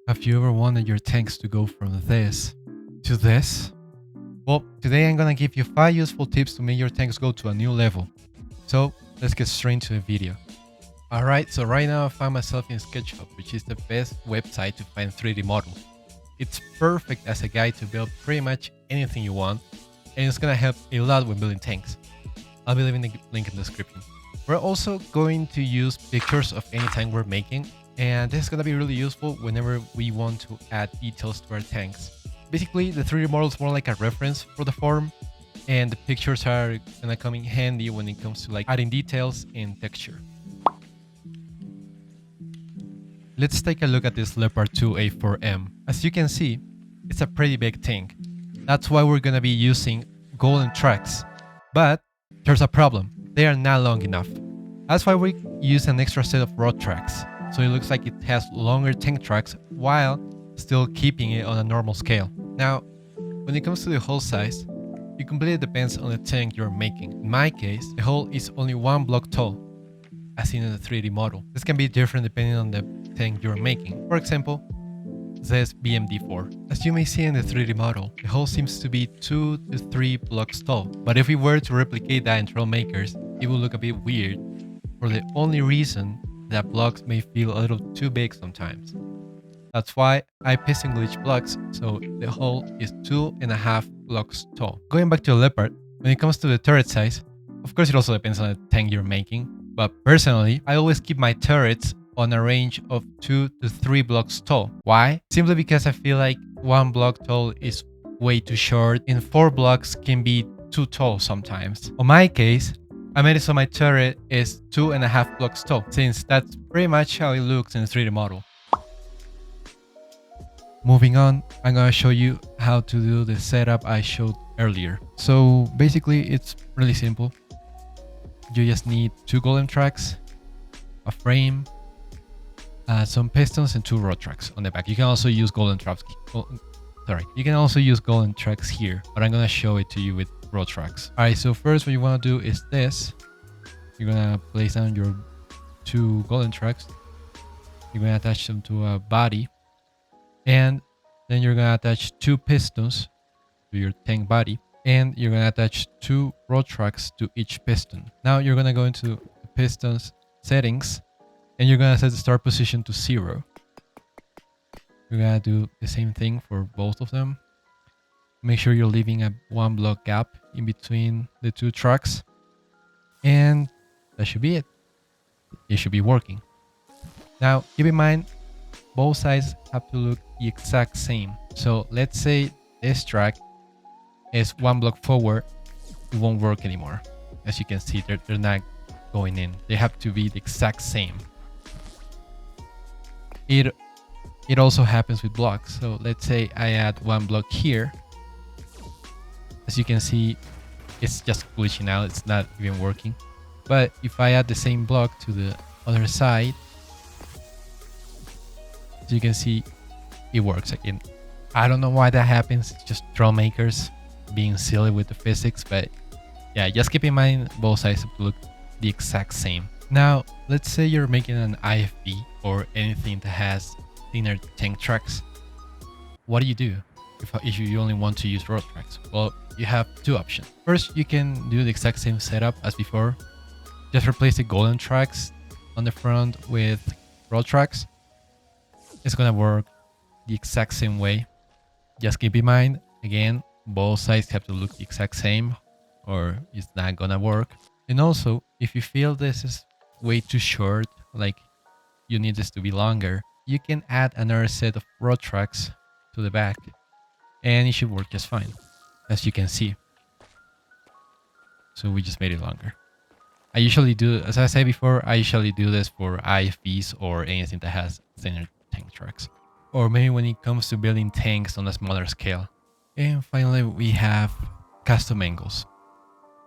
Have you ever wanted your tanks to go from this to this? Well, today I'm gonna give you 5 useful tips to make your tanks go to a new level. So let's get straight into the video. Alright, so right now I find myself in SketchUp, which is the best website to find 3D models. It's perfect as a guide to build pretty much anything you want, and it's gonna help a lot when building tanks. I'll be leaving the link in the description. We're also going to use pictures of any tank we're making, and this is going to be really useful whenever we want to add details to our tanks. Basically, the 3D model is more like a reference for the form, and the pictures are going to come in handy when it comes to like adding details and texture. Let's take a look at this Leopard 2A4M. As you can see, it's a pretty big tank. That's why we're going to be using golden tracks. But there's a problem. They are not long enough. That's why we use an extra set of rod tracks, so it looks like it has longer tank tracks while still keeping it on a normal scale. Now, when it comes to the hull size, it completely depends on the tank you're making. In my case, the hull is only 1 block tall, as seen in the 3D model. This can be different depending on the tank you're making. For example, this BMD4. As you may see in the 3D model, the hull seems to be 2 to 3 blocks tall, but if we were to replicate that in Trailmakers, it would look a bit weird, for the only reason that blocks may feel a little too big sometimes. That's why I piston glitch blocks, so the hull is 2.5 blocks tall. Going back to the Leopard, when it comes to the turret size, of course it also depends on the tank you're making, but personally, I always keep my turrets on a range of 2 to 3 blocks tall. Why? Simply because I feel like 1 block tall is way too short and 4 blocks can be too tall sometimes. On my case, I made it so my turret is 2.5 blocks tall, since that's pretty much how it looks in the 3D model. Moving on, I'm gonna show you how to do the setup I showed earlier. So basically it's really simple. You just need 2 golem tracks, a frame, some pistons and 2 rod tracks on the back. You can also use golden tracks. You can also use golden tracks here, but I'm gonna show it to you with rod tracks. Alright, so first what you wanna do is this. You're gonna place down your 2 golden tracks. You're gonna attach them to a body, and then you're gonna attach 2 pistons to your tank body, and you're gonna attach 2 rod tracks to each piston. Now you're gonna go into the pistons settings, and you're gonna set the start position to 0. You're gonna do the same thing for both of them. Make sure you're leaving a 1 block gap in between the 2 tracks, and that should be it. It should be working. Now keep in mind, both sides have to look the exact same. So let's say this track is 1 block forward, it won't work anymore. As you can see, they're not going in. They have to be the exact same. It also happens with blocks. So let's say I add 1 block here. As you can see, it's just glitching out. It's not even working. But if I add the same block to the other side, as you can see, it works again. I don't know why that happens. It's just Trailmakers being silly with the physics. But yeah, just keep in mind both sides have to look the exact same. Now, let's say you're making an IFB or anything that has thinner tank tracks. What do? If you only want to use rod tracks? Well, you have 2 options. First, you can do the exact same setup as before. Just replace the golden tracks on the front with rod tracks. It's gonna work the exact same way. Just keep in mind, again, both sides have to look the exact same or it's not gonna work. And also, if you feel this is way too short, like you need this to be longer, you can add another set of rod tracks to the back and it should work just fine, as you can see. So we just made it longer. I usually do, as I said before, I usually do this for IFBs or anything that has thinner tank tracks, or maybe when it comes to building tanks on a smaller scale. And finally, we have custom angles.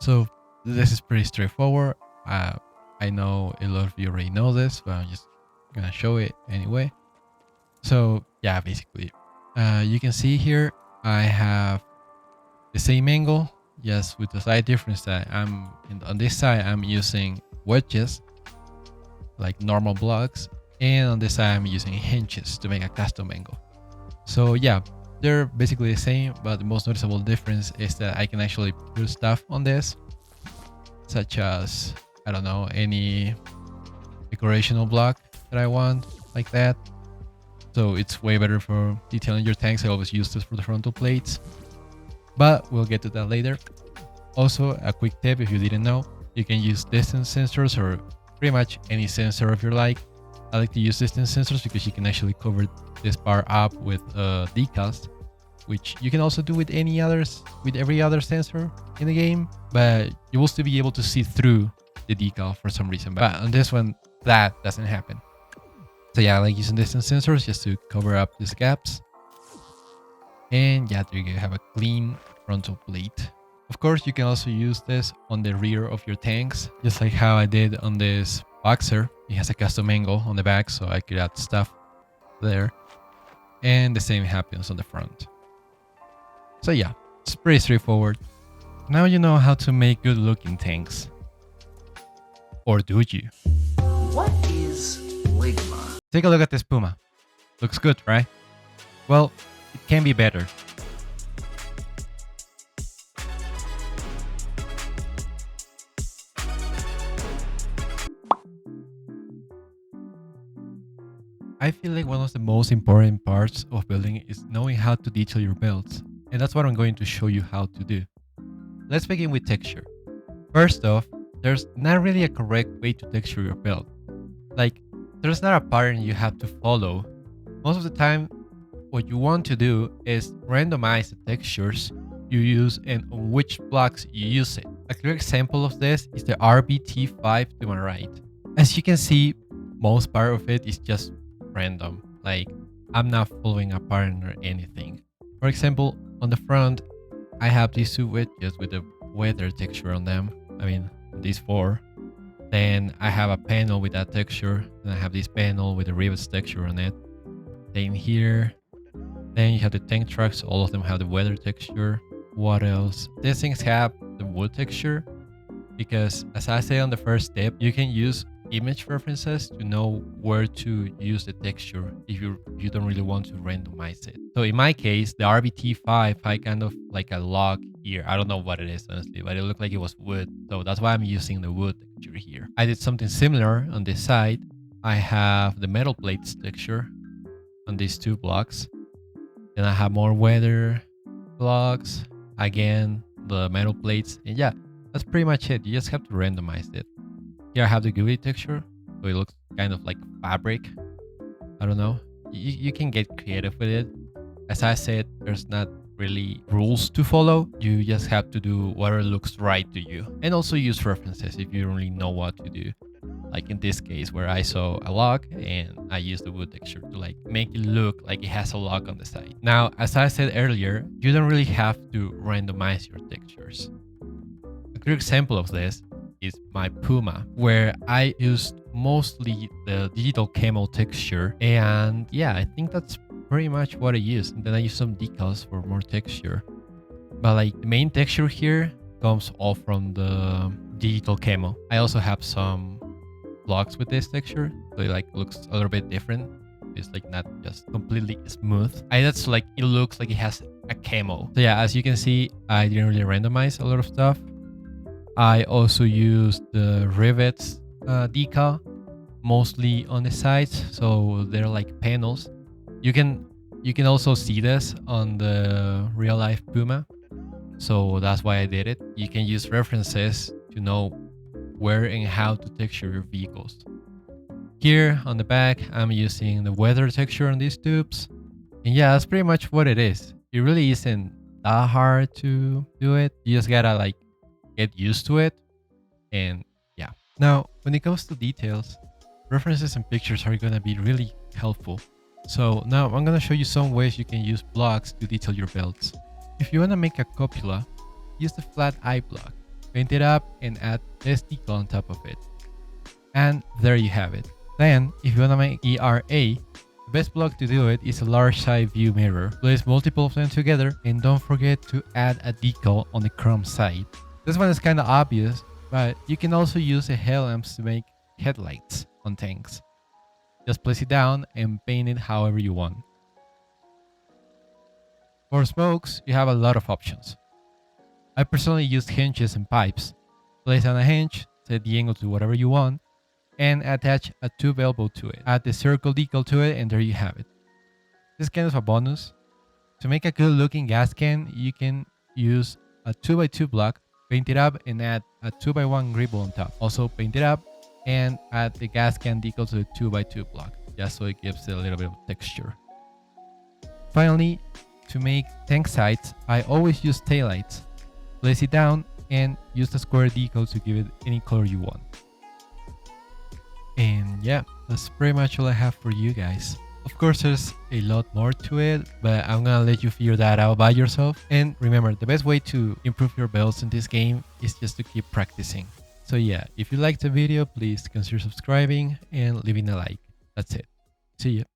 So this is pretty straightforward. I know a lot of you already know this, but I'm just gonna show it anyway. So yeah, basically, you can see here I have the same angle, just with the slight difference that on this side I'm using wedges, like normal blocks, And on this side, I'm using hinges to make a custom angle. So yeah, they're basically the same, but the most noticeable difference is that I can actually put stuff on this, such as, I don't know, any decorational block that I want, like that. So it's way better for detailing your tanks. I always use this for the frontal plates, but we'll get to that later. Also, a quick tip if you didn't know, you can use distance sensors or pretty much any sensor if you like. I like to use distance sensors because you can actually cover this bar up with decals, which you can also do with every other sensor in the game, but you will still be able to see through the decal for some reason. But on this one, that doesn't happen. So yeah, I like using distance sensors just to cover up these gaps. And yeah, there you go, have a clean frontal plate. Of course, you can also use this on the rear of your tanks, just like how I did on this Boxer. It has a custom angle on the back, so I could add stuff there. And the same happens on the front. So yeah, it's pretty straightforward. Now you know how to make good looking tanks. Or do you? What is Ligma? Take a look at this Puma. Looks good, right? Well, it can be better. I feel like one of the most important parts of building is knowing how to detail your builds, and that's what I'm going to show you how to do. Let's begin with texture. First off, there's not really a correct way to texture your build. Like, there's not a pattern you have to follow. Most of the time, what you want to do is randomize the textures you use and on which blocks you use it. A clear example of this is the RBT5 to my right. As you can see, most part of it is just random. Like, I'm not following a pattern or anything. For example, on the front, I have these two wedges with the weather texture on them. I mean, these four. Then I have a panel with that texture. Then I have this panel with the rivets texture on it. Then here. Then you have the tank trucks. All of them have the weather texture. What else? These things have the wood texture. Because as I said on the first step, you can use image references to know where to use the texture if you don't really want to randomize it. So in my case, the RBT5 had kind of like a log here. I don't know what it is, honestly, but it looked like it was wood. So that's why I'm using the wood texture here. I did something similar on this side. I have the metal plates texture on these two blocks. Then I have more weather blocks. Again, the metal plates. And yeah, that's pretty much it. You just have to randomize it. Here I have the gooey texture, so it looks kind of like fabric. I don't know. You can get creative with it. As I said, there's not really rules to follow. You just have to do whatever looks right to you. And also use references if you don't really know what to do. Like in this case where I saw a log and I used the wood texture to like make it look like it has a log on the side. Now, as I said earlier, you don't really have to randomize your textures. A clear example of this is my Puma, where I used mostly the digital camo texture. And yeah, I think that's pretty much what I used. And then I used some decals for more texture. But like the main texture here comes all from the digital camo. I also have some blocks with this texture, so it like looks a little bit different. It's like not just completely smooth. That's like it looks like it has a camo. So yeah, as you can see, I didn't really randomize a lot of stuff. I also used the rivets decal mostly on the sides, so they're like panels. You can also see this on the real life Puma, so that's why I did it. You can use references to know where and how to texture your vehicles. Here on the back, I'm using the weather texture on these tubes, and yeah, that's pretty much what it is. It really isn't that hard to do it. You just gotta like get used to it. And yeah, now when it comes to details, references and pictures are going to be really helpful. So now I'm going to show you some ways you can use blocks to detail your builds. If you want to make a cupola, use the flat eye block, paint it up and add this decal on top of it. And there you have it. Then if you want to make ERA, the best block to do it is a large side view mirror. Place multiple of them together and don't forget to add a decal on the chrome side. This one is kind of obvious, but you can also use the headlamps to make headlights on tanks. Just place it down and paint it however you want. For smokes, you have a lot of options. I personally used hinges and pipes. Place on a hinge, set the angle to whatever you want, and attach a tube elbow to it. Add the circle decal to it, and there you have it. This is kind of a bonus. To make a good looking gas can, you can use a 2x2 block, paint it up, and add a 2x1 gripple on top. Also paint it up and add the gas can decal to the 2x2 block, just so it gives it a little bit of texture. Finally, to make tank sides, I always use taillights. Place it down and use the square decal to give it any color you want. And yeah, that's pretty much all I have for you guys. Of course, there's a lot more to it, but I'm gonna let you figure that out by yourself. And remember, the best way to improve your builds in this game is just to keep practicing. So yeah, if you liked the video, please consider subscribing and leaving a like. That's it. See ya.